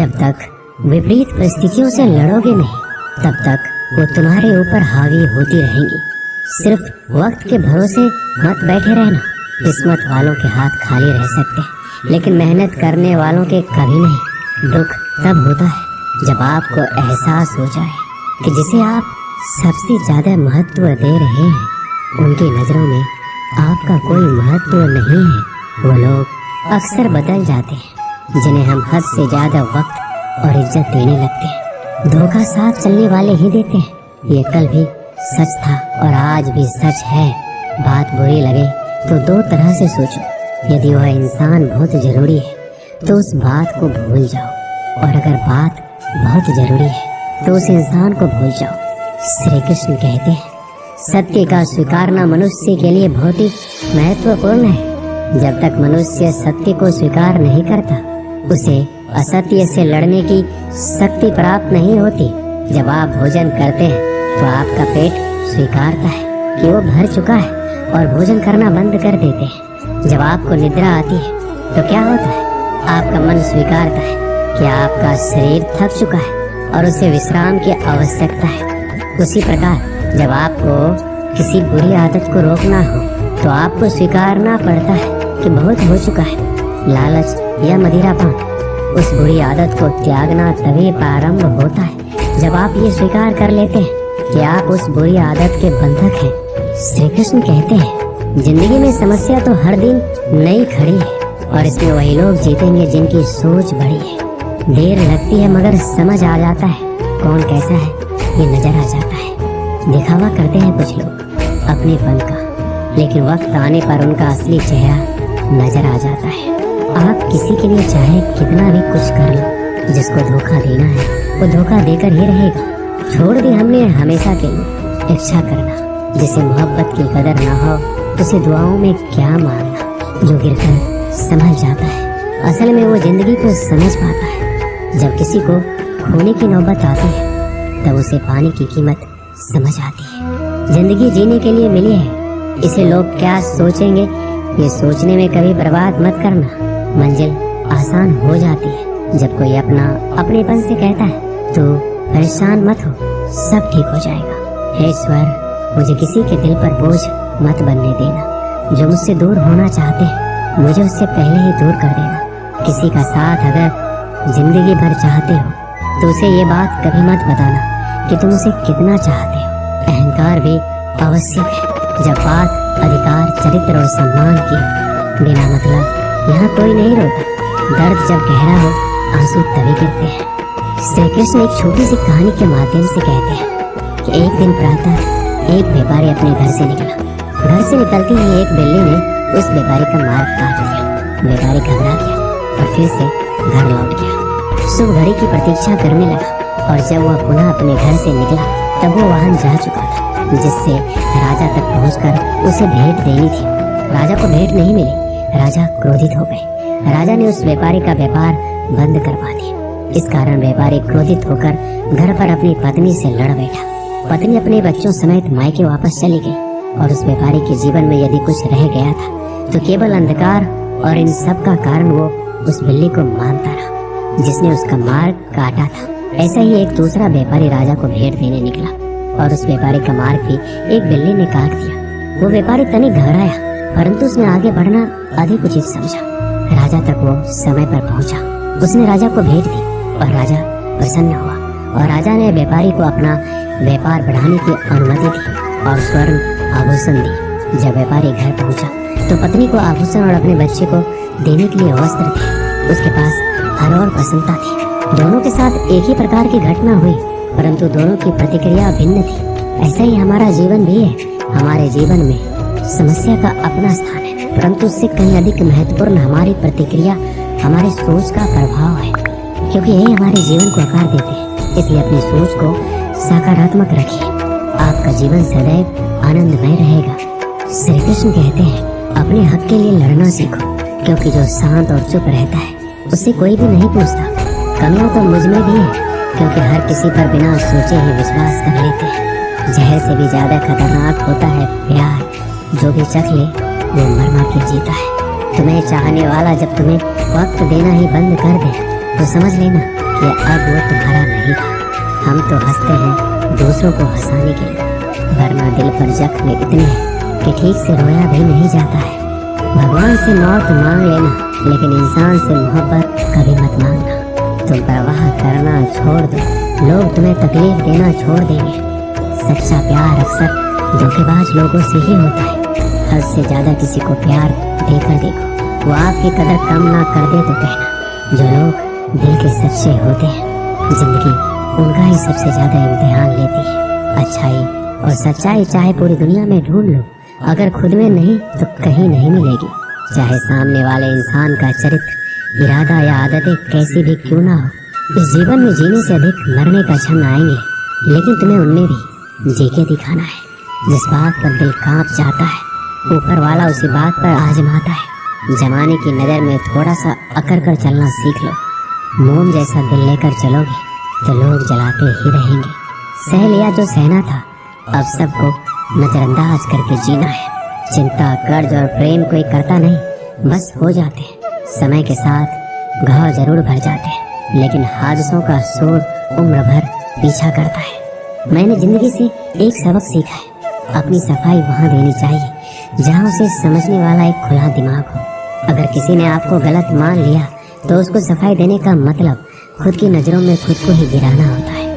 जब तक विपरीत परिस्थितियों से लड़ोगे नहीं, तब तक वो तुम्हारे ऊपर हावी होती रहेंगी। सिर्फ वक्त के भरोसे मत बैठे रहना। किस्मत वालों के हाथ खाली रह सकते हैं, लेकिन मेहनत करने वालों के कभी नहीं। दुख तब होता है जब आपको एहसास हो जाए कि जिसे आप सबसे ज्यादा महत्व दे रहे हैं, उनकी नजरों में आपका कोई महत्व नहीं है। वो लोग अक्सर बदल जाते हैं जिन्हें हम हद से ज्यादा वक्त और इज्जत देने लगते हैं। धोखा साथ चलने वाले ही देते हैं। ये कल भी सच था और आज भी सच है। बात बुरी लगे तो दो तरह से सोचो। यदि वह इंसान बहुत जरूरी है तो उस बात को भूल जाओ, और अगर बात बहुत जरूरी है तो उस इंसान को भूल जाओ। श्री कृष्ण कहते हैं, सत्य का स्वीकारना मनुष्य के लिए बहुत ही महत्वपूर्ण है। जब तक मनुष्य सत्य को स्वीकार नहीं करता, उसे असत्य से लड़ने की शक्ति प्राप्त नहीं होती। जब आप भोजन करते हैं तो आपका पेट स्वीकारता है कि वो भर चुका है और भोजन करना बंद कर देते हैं। जब आपको निद्रा आती है तो क्या होता है? आपका मन स्वीकारता है कि आपका शरीर थक चुका है और उसे विश्राम की आवश्यकता है। उसी प्रकार जब आपको किसी बुरी आदत को रोकना हो तो आपको स्वीकारना पड़ता है कि बहुत हो चुका है। लालच या मदिरापान, उस बुरी आदत को त्यागना तभी प्रारंभ होता है जब आप ये स्वीकार कर लेते हैं कि आप उस बुरी आदत के बंधक हैं। श्री कृष्ण कहते हैं, जिंदगी में समस्या तो हर दिन नई खड़ी है और इसमें वही लोग जीतेंगे जिनकी सोच बड़ी है। देर लगती है मगर समझ आ जाता है कौन कैसा है, ये नजर आ जाता है। दिखावा करते हैं कुछ लोग अपनेपन का, लेकिन वक्त आने पर उनका असली चेहरा नजर आ जाता है। आप किसी के लिए चाहे कितना भी कुछ कर लो, जिसको धोखा देना है वो धोखा देकर ही रहेगा। छोड़ दी हमने हमेशा के लिए इच्छा करना। जिसे मोहब्बत की कदर ना हो उसे दुआओं में क्या मारना। जो गिरकर संभल जाता है, असल में वो जिंदगी को समझ पाता है। जब किसी को खोने की नौबत आती है तब उसे पाने की कीमत समझ आती है। जिंदगी जीने के लिए मिली है, इसे लोग क्या सोचेंगे ये सोचने में कभी बर्बाद मत करना। मंजिल आसान हो जाती है जब कोई अपना अपनेपन से कहता है तो परेशान मत हो, सब ठीक हो जाएगा। हे ईश्वर, मुझे किसी के दिल पर बोझ मत बनने देना। जो मुझसे दूर होना चाहते हैं मुझे उससे पहले ही दूर कर देना। किसी का साथ अगर जिंदगी भर चाहते हो तो उसे ये बात कभी मत बताना कि तुम उसे कितना चाहते हो। अहंकार भी आवश्यक है जब बात अधिकार, चरित्र और सम्मान की। बिना मतलब यहाँ कोई नहीं रोता। दर्द जब गहरा हो आंसू तभी गिरते हैं। श्री कृष्ण एक छोटी सी कहानी के माध्यम से कहते हैं कि एक दिन प्रातः एक व्यापारी अपने घर से निकला। घर से निकलते ही एक बिल्ली ने उस व्यापारी का मार्ग काट दिया। व्यापारी घबरा गया और फिर से घर लौट गया। शुभ घड़ी की प्रतीक्षा करने लगा और जब वह पुनः अपने घर से निकला तब वो वाहन जा चुका था जिससे राजा तक पहुंचकर उसे भेंट देनी थी। राजा को भेंट नहीं मिली। राजा क्रोधित हो गए। राजा ने उस व्यापारी का व्यापार बंद करवा दिया। इस कारण व्यापारी क्रोधित होकर घर पर अपनी पत्नी से लड़ बैठा। पत्नी अपने बच्चों समेत मायके वापस चली गई और उस व्यापारी के जीवन में यदि कुछ रह गया था तो केवल अंधकार, और इन सब का कारण वो उस बिल्ली को मानता रहा जिसने उसका मार्ग काटा था। ऐसा ही एक दूसरा व्यापारी राजा को भेंट देने निकला और उस व्यापारी का मार्ग भी एक बिल्ली ने काट दिया। वो व्यापारी तनिक घबराया, परंतु उसने आगे बढ़ना अधिक उचित समझा। राजा तक वो समय पर पहुंचा। उसने राजा को भेंट दी और राजा प्रसन्न हुआ और राजा ने व्यापारी को अपना व्यापार बढ़ाने की अनुमति दी और स्वर्ण आभूषण दी। जब व्यापारी घर पहुंचा तो पत्नी को आभूषण और अपने बच्चे को देने के लिए वस्त्र थे। उसके पास हर और प्रसन्नता थी। दोनों के साथ एक ही प्रकार की घटना हुई, परंतु दोनों की प्रतिक्रिया भिन्न थी। ऐसा ही हमारा जीवन भी है। हमारे जीवन में समस्या का अपना स्थान है, परंतु उससे कहीं अधिक महत्वपूर्ण हमारी प्रतिक्रिया, हमारी सोच का प्रभाव है, क्योंकि यही हमारे जीवन को आकार देते हैं। इसलिए अपनी सोच को सकारात्मक रखिए, आपका जीवन सदैव आनंदमय रहेगा। श्री कृष्ण कहते हैं, अपने हक के लिए लड़ना सीखो, क्योंकि जो शांत और चुप रहता है उससे कोई भी नहीं पूछता। कमियां तो मुझ में भी है, क्योंकि हर किसी पर बिना सोचे ही विश्वास कर लेते हैं। जहर से भी ज्यादा खतरनाक होता है प्यार। जो भी चख ले वो मर मर के जीता है। तुम्हें चाहने वाला जब तुम्हें वक्त देना ही बंद कर दे तो समझ लेना कि अब वो तुम्हारा नहीं रहा। हम तो हंसते हैं दूसरों को हंसाने के लिए, वरना दिल पर जख्म इतने हैं कि ठीक से रोया भी नहीं जाता है। भगवान से मौत मांग लेना, लेकिन इंसान से मोहब्बत कभी मत मांगना। तुम परवाह करना छोड़ दो, लोग तुम्हें तकलीफ देना छोड़ देंगे। सच्चा प्यार अक्सर धोखेबाज लोगों से ही होता है। हद से ज्यादा किसी को प्यार देकर देखो, वो आपकी कदर कम ना कर दे तो कहना। जो लोग दिल के सच्चे होते हैं, जिंदगी उनका ही सबसे ज्यादा इम्तिहान लेती है। अच्छाई और सच्चाई चाहे पूरी दुनिया में ढूंढ लो, अगर खुद में नहीं तो कहीं नहीं मिलेगी। चाहे सामने वाले इंसान का चरित्र, इरादा या आदतें कैसी भी क्यों ना हो, इस जीवन में जीने से अधिक मरने का क्षण आएंगे, लेकिन तुम्हें उनमें भी जी के दिखाना है। जिस बात पर दिल कांप जाता है, ऊपर वाला उसी बात पर आजमाता है। जमाने की नजर में थोड़ा सा अकड़ कर चलना सीख लो। मोम जैसा दिल लेकर चलोगे तो लोग जलाते ही रहेंगे। सह लिया जो सहना था, अब सबको नजरअंदाज करके जीना है। चिंता, कर्ज और प्रेम कोई करता नहीं, बस हो जाते हैं। समय के साथ घाव जरूर भर जाते हैं, लेकिन हादसों का शोर उम्र भर पीछा करता है। मैंने जिंदगी से एक सबक सीखा है, अपनी सफाई वहाँ देनी चाहिए जहाँ उसे समझने वाला एक खुला दिमाग हो। अगर किसी ने आपको गलत मान लिया तो उसको सफाई देने का मतलब खुद की नजरों में खुद को ही गिराना होता है।